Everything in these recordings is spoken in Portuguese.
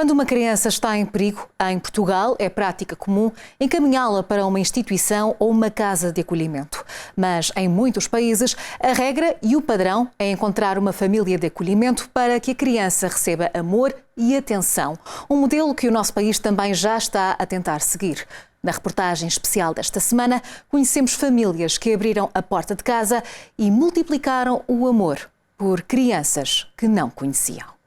Quando uma criança está em perigo, em Portugal é prática comum encaminhá-la para uma instituição ou uma casa de acolhimento. Mas em muitos países, a regra e o padrão é encontrar uma família de acolhimento para que a criança receba amor e atenção. Um modelo que o nosso país também já está a tentar seguir. Na reportagem especial desta semana, conhecemos famílias que abriram a porta de casa e multiplicaram o amor por crianças que não conheciam.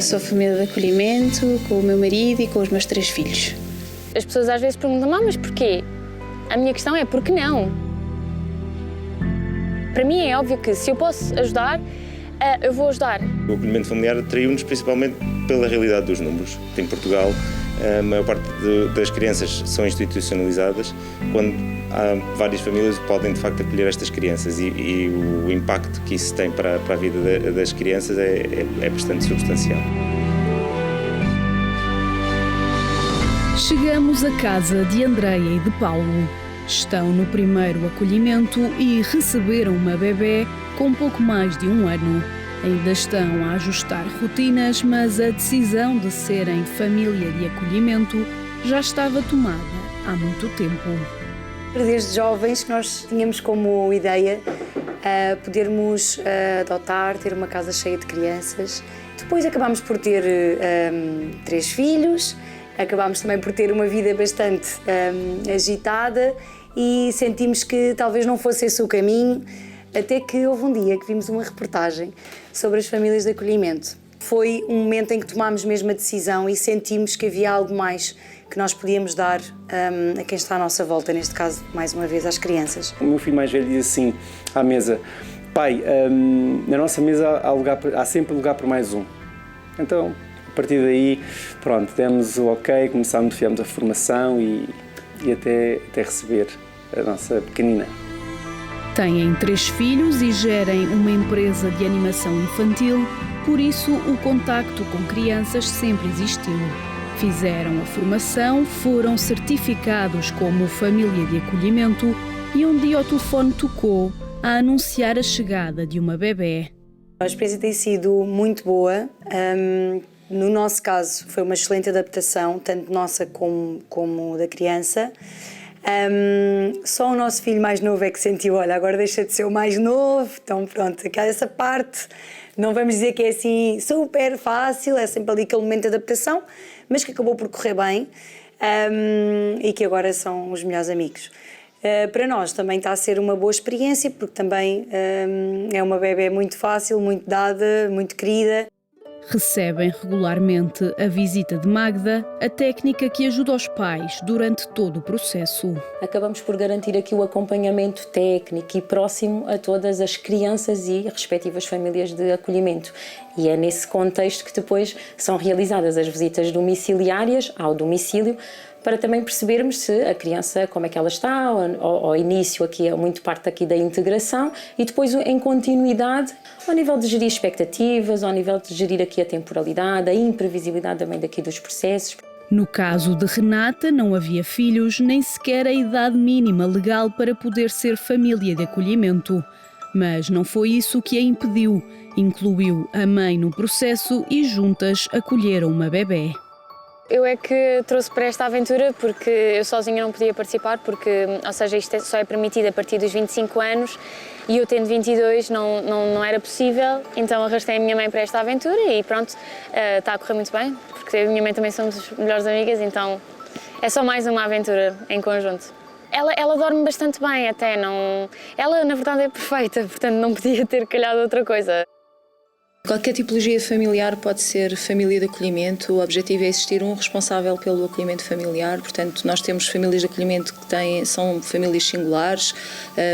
Sou família de acolhimento, com o meu marido e com os meus 3 filhos. As pessoas às vezes perguntam, mas porquê? A minha questão é, por que não? Para mim é óbvio que se eu posso ajudar, eu vou ajudar. O acolhimento familiar atraiu-nos principalmente pela realidade dos números. Em Portugal, a maior parte das crianças são institucionalizadas, quando há várias famílias que podem de facto acolher estas crianças e o impacto que isso tem para a vida das crianças é bastante substancial. Chegamos à casa de Andreia e de Paulo. Estão no primeiro acolhimento e receberam uma bebê com pouco mais de 1 ano. Ainda estão a ajustar rotinas, mas a decisão de serem família de acolhimento já estava tomada há muito tempo. Desde jovens que nós tínhamos como ideia podermos adotar, ter uma casa cheia de crianças. Depois acabámos por ter 3 filhos, acabámos também por ter uma vida bastante agitada e sentimos que talvez não fosse esse o caminho, até que houve um dia que vimos uma reportagem sobre as famílias de acolhimento. Foi um momento em que tomámos mesmo a decisão e sentimos que havia algo mais que nós podíamos dar a quem está à nossa volta, neste caso, mais uma vez, às crianças. O meu filho mais velho diz assim à mesa: pai, na nossa mesa há sempre lugar para mais um. Então, a partir daí, pronto, demos o ok, fizemos a formação e até receber a nossa pequenina. Têm 3 filhos e gerem uma empresa de animação infantil, por isso o contacto com crianças sempre existiu. Fizeram a formação, foram certificados como família de acolhimento e um dia o telefone tocou a anunciar a chegada de uma bebê. A experiência tem sido muito boa. No nosso caso, foi uma excelente adaptação, tanto nossa como da criança. Só o nosso filho mais novo é que sentiu, olha, agora deixa de ser o mais novo, então pronto, essa parte, não vamos dizer que é assim super fácil, é sempre ali aquele momento de adaptação, mas que acabou por correr bem e que agora são os melhores amigos. Para nós também está a ser uma boa experiência, porque também é uma bebê muito fácil, muito dada, muito querida. Recebem regularmente a visita de Magda, a técnica que ajuda os pais durante todo o processo. Acabamos por garantir aqui o acompanhamento técnico e próximo a todas as crianças e respectivas famílias de acolhimento. E é nesse contexto que depois são realizadas as visitas domiciliárias ao domicílio, para também percebermos se a criança, como é que ela está, ao início aqui é muito parte aqui da integração e depois em continuidade, ao nível de gerir expectativas, ao nível de gerir aqui a temporalidade, a imprevisibilidade também daqui dos processos. No caso de Renata, não havia filhos, nem sequer a idade mínima legal para poder ser família de acolhimento. Mas não foi isso que a impediu. Incluiu a mãe no processo e juntas acolheram uma bebê. Eu é que trouxe para esta aventura porque eu sozinha não podia participar, porque, ou seja, isto só é permitido a partir dos 25 anos e eu tendo 22 não era possível, então arrastei a minha mãe para esta aventura e pronto, está a correr muito bem, porque eu e a minha mãe também somos melhores amigas, então é só mais uma aventura em conjunto. Ela dorme bastante bem até, ela na verdade é perfeita, portanto não podia ter calhado outra coisa. Qualquer tipologia familiar pode ser família de acolhimento. O objetivo é existir um responsável pelo acolhimento familiar. Portanto, nós temos famílias de acolhimento que são famílias singulares,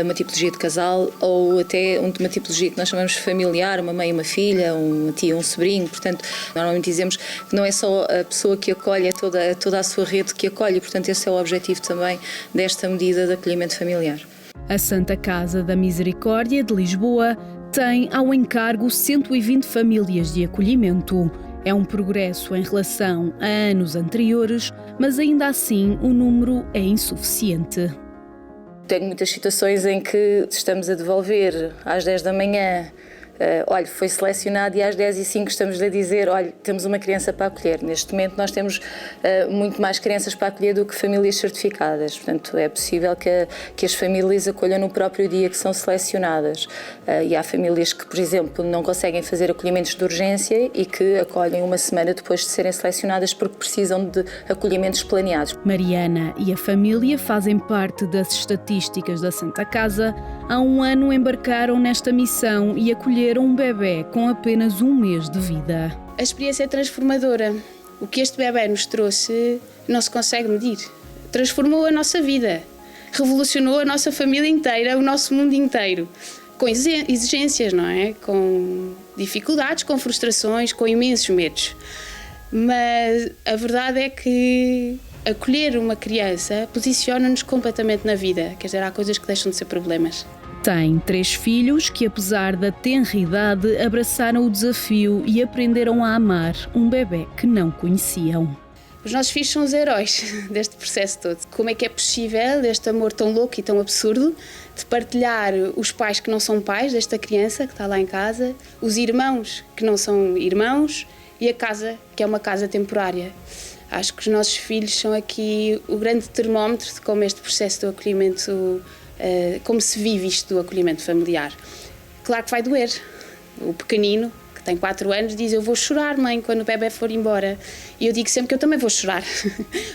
uma tipologia de casal, ou até uma tipologia que nós chamamos familiar, uma mãe e uma filha, uma tia, um sobrinho. Portanto, normalmente dizemos que não é só a pessoa que acolhe, é toda a sua rede que acolhe. Portanto, esse é o objetivo também desta medida de acolhimento familiar. A Santa Casa da Misericórdia de Lisboa tem ao encargo 120 famílias de acolhimento. É um progresso em relação a anos anteriores, mas ainda assim o número é insuficiente. Tenho muitas situações em que estamos a devolver às 10 da manhã, olha, foi selecionado, e às 10h05 estamos a dizer, olha, temos uma criança para acolher. Neste momento nós temos muito mais crianças para acolher do que famílias certificadas. Portanto, é possível que as famílias acolham no próprio dia que são selecionadas. E há famílias que, por exemplo, não conseguem fazer acolhimentos de urgência e que acolhem uma semana depois de serem selecionadas porque precisam de acolhimentos planeados. Mariana e a família fazem parte das estatísticas da Santa Casa. Há um ano embarcaram nesta missão e acolheram um bebê com apenas 1 mês de vida. A experiência é transformadora. O que este bebê nos trouxe não se consegue medir. Transformou a nossa vida, revolucionou a nossa família inteira, o nosso mundo inteiro. Com exigências, não é? Com dificuldades, com frustrações, com imensos medos. Mas a verdade é que acolher uma criança posiciona-nos completamente na vida. Quer dizer, há coisas que deixam de ser problemas. Tem 3 filhos que, apesar da tenra idade, abraçaram o desafio e aprenderam a amar um bebê que não conheciam. Os nossos filhos são os heróis deste processo todo. Como é que é possível este amor tão louco e tão absurdo de partilhar os pais que não são pais desta criança que está lá em casa, os irmãos que não são irmãos e a casa que é uma casa temporária. Acho que os nossos filhos são aqui o grande termómetro de como este processo do acolhimento, como se vive isto do acolhimento familiar. Claro que vai doer. O pequenino, que tem 4 anos, diz: eu vou chorar, mãe, quando o bebê for embora. E eu digo sempre que eu também vou chorar.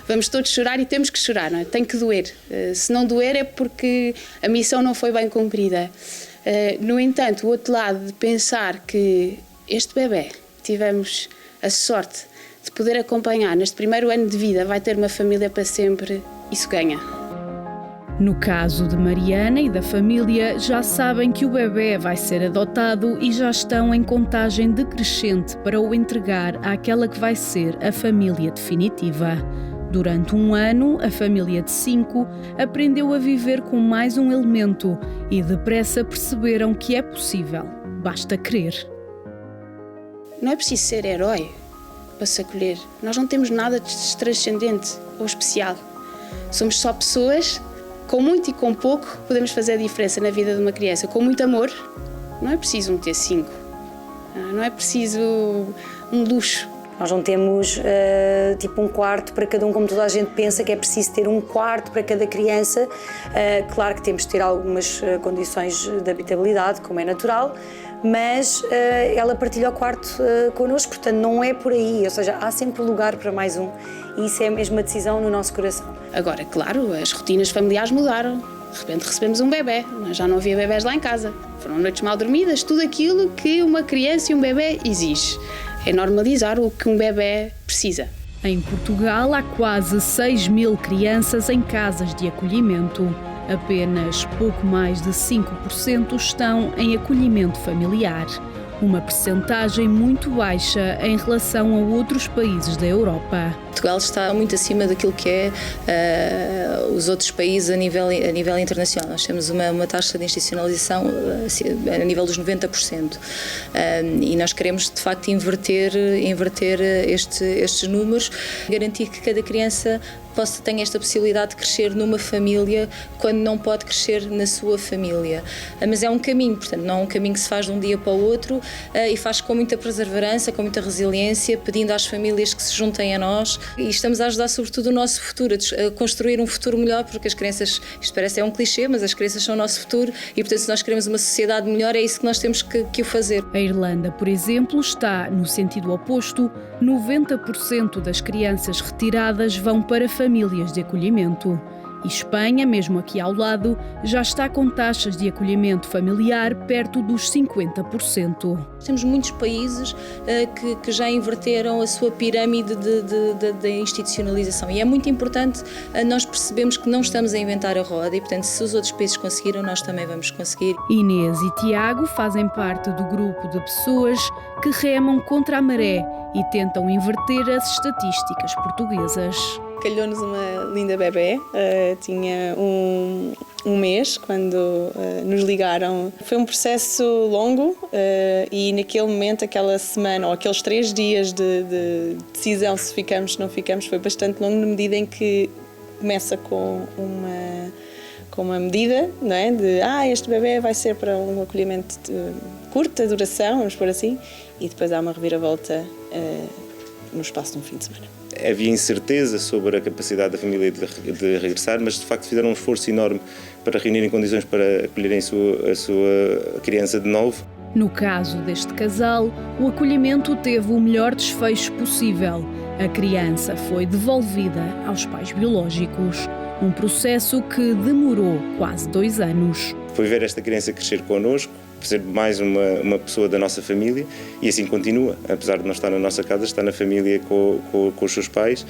Vamos todos chorar e temos que chorar, não é? Tem que doer. Se não doer é porque a missão não foi bem cumprida. No entanto, o outro lado de pensar que este bebê, tivemos a sorte de poder acompanhar neste primeiro ano de vida, vai ter uma família para sempre, isso ganha. No caso de Mariana e da família, já sabem que o bebê vai ser adotado e já estão em contagem decrescente para o entregar àquela que vai ser a família definitiva. Durante 1 ano, a família de 5 aprendeu a viver com mais um elemento e depressa perceberam que é possível, basta querer. Não é preciso ser herói para se acolher. Nós não temos nada de transcendente ou especial. Somos só pessoas. Com muito e com pouco podemos fazer a diferença na vida de uma criança. Com muito amor, não é preciso um T5, não é preciso um luxo. Nós não temos tipo um quarto para cada um, como toda a gente pensa que é preciso ter um quarto para cada criança. Claro que temos de ter algumas condições de habitabilidade, como é natural, mas ela partilha o quarto connosco, portanto não é por aí, ou seja, há sempre lugar para mais um e isso é mesmo uma decisão no nosso coração. Agora, claro, as rotinas familiares mudaram, de repente recebemos um bebê, mas já não havia bebés lá em casa, foram noites mal dormidas, tudo aquilo que uma criança e um bebê exige, é normalizar o que um bebê precisa. Em Portugal há quase 6.000 crianças em casas de acolhimento. Apenas pouco mais de 5% estão em acolhimento familiar, uma percentagem muito baixa em relação a outros países da Europa. Portugal está muito acima daquilo que é os outros países a nível internacional. Nós temos uma taxa de institucionalização a nível dos 90%. E nós queremos, de facto, inverter estes números, garantir que cada criança tenha esta possibilidade de crescer numa família quando não pode crescer na sua família. Mas é um caminho, portanto, não é um caminho que se faz de um dia para o outro e faz com muita perseverança, com muita resiliência, pedindo às famílias que se juntem a nós e estamos a ajudar sobretudo o nosso futuro, a construir um futuro melhor, porque as crianças, isto parece é um clichê, mas as crianças são o nosso futuro e, portanto, se nós queremos uma sociedade melhor, é isso que nós temos que o fazer. A Irlanda, por exemplo, está no sentido oposto. 90% das crianças retiradas vão para famílias de acolhimento. E Espanha, mesmo aqui ao lado, já está com taxas de acolhimento familiar perto dos 50%. Temos muitos países que já inverteram a sua pirâmide de institucionalização e é muito importante nós percebermos que não estamos a inventar a roda e, portanto, se os outros países conseguiram, nós também vamos conseguir. Inês e Tiago fazem parte do grupo de pessoas que remam contra a maré e tentam inverter as estatísticas portuguesas. Calhou-nos uma linda bebê, tinha um mês quando nos ligaram. Foi um processo longo e naquele momento, aquela semana ou aqueles 3 dias de decisão se ficamos, se não ficamos, foi bastante longo na medida em que começa com uma medida, não é? De este bebê vai ser para um acolhimento de curta duração, vamos pôr assim, e depois há uma reviravolta no espaço de um fim de semana. Havia incerteza sobre a capacidade da família de regressar, mas de facto fizeram um esforço enorme para reunirem condições para acolherem a sua criança de novo. No caso deste casal, o acolhimento teve o melhor desfecho possível. A criança foi devolvida aos pais biológicos. Um processo que demorou quase 2 anos. Foi ver esta criança crescer connosco, ser mais uma pessoa da nossa família, e assim continua. Apesar de não estar na nossa casa, está na família com os seus pais,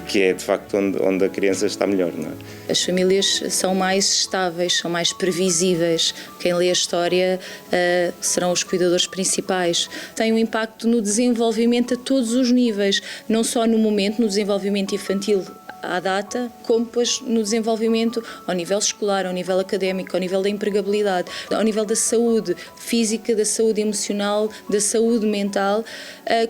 que é de facto onde a criança está melhor, não é? As famílias são mais estáveis, são mais previsíveis. Quem lê a história serão os cuidadores principais. Tem um impacto no desenvolvimento a todos os níveis, não só no momento, no desenvolvimento infantil à data, como depois no desenvolvimento ao nível escolar, ao nível académico, ao nível da empregabilidade, ao nível da saúde física, da saúde emocional, da saúde mental,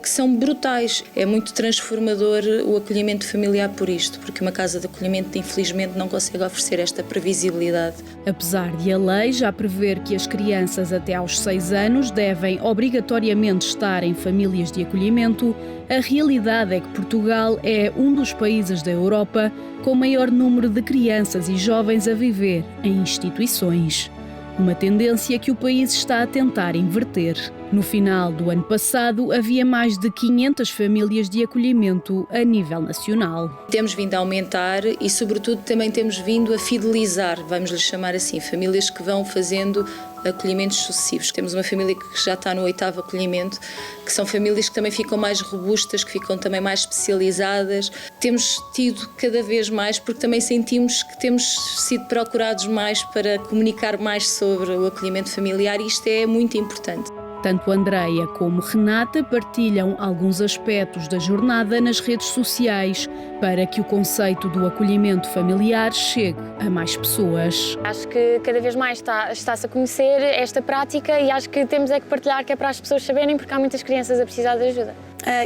que são brutais. É muito transformador o acolhimento familiar por isto, porque uma casa de acolhimento, infelizmente, não consegue oferecer esta previsibilidade. Apesar de a lei já prever que as crianças até aos 6 anos devem obrigatoriamente estar em famílias de acolhimento, a realidade é que Portugal é um dos países da Europa com maior número de crianças e jovens a viver em instituições. Uma tendência que o país está a tentar inverter. No final do ano passado, havia mais de 500 famílias de acolhimento a nível nacional. Temos vindo a aumentar e, sobretudo, também temos vindo a fidelizar, vamos lhe chamar assim, famílias que vão fazendo acolhimentos sucessivos. Temos uma família que já está no 8º acolhimento, que são famílias que também ficam mais robustas, que ficam também mais especializadas. Temos tido cada vez mais, porque também sentimos que temos sido procurados mais para comunicar mais sobre o acolhimento familiar, e isto é muito importante. Tanto Andreia como Renata partilham alguns aspectos da jornada nas redes sociais para que o conceito do acolhimento familiar chegue a mais pessoas. Acho que cada vez mais está-se a conhecer esta prática e acho que temos é que partilhar, que é para as pessoas saberem, porque há muitas crianças a precisar de ajuda.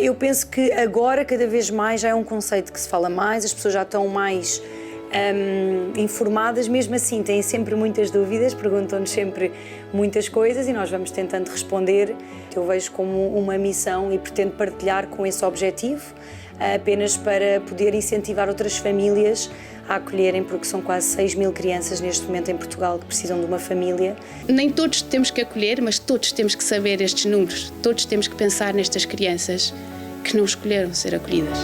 Eu penso que agora, cada vez mais, já é um conceito que se fala mais, as pessoas já estão mais informadas, mesmo assim têm sempre muitas dúvidas, perguntam-nos sempre muitas coisas e nós vamos tentando responder. Eu vejo como uma missão e pretendo partilhar com esse objetivo, apenas para poder incentivar outras famílias a acolherem, porque são quase 6.000 crianças neste momento em Portugal que precisam de uma família. Nem todos temos que acolher, mas todos temos que saber estes números, todos temos que pensar nestas crianças que não escolheram ser acolhidas.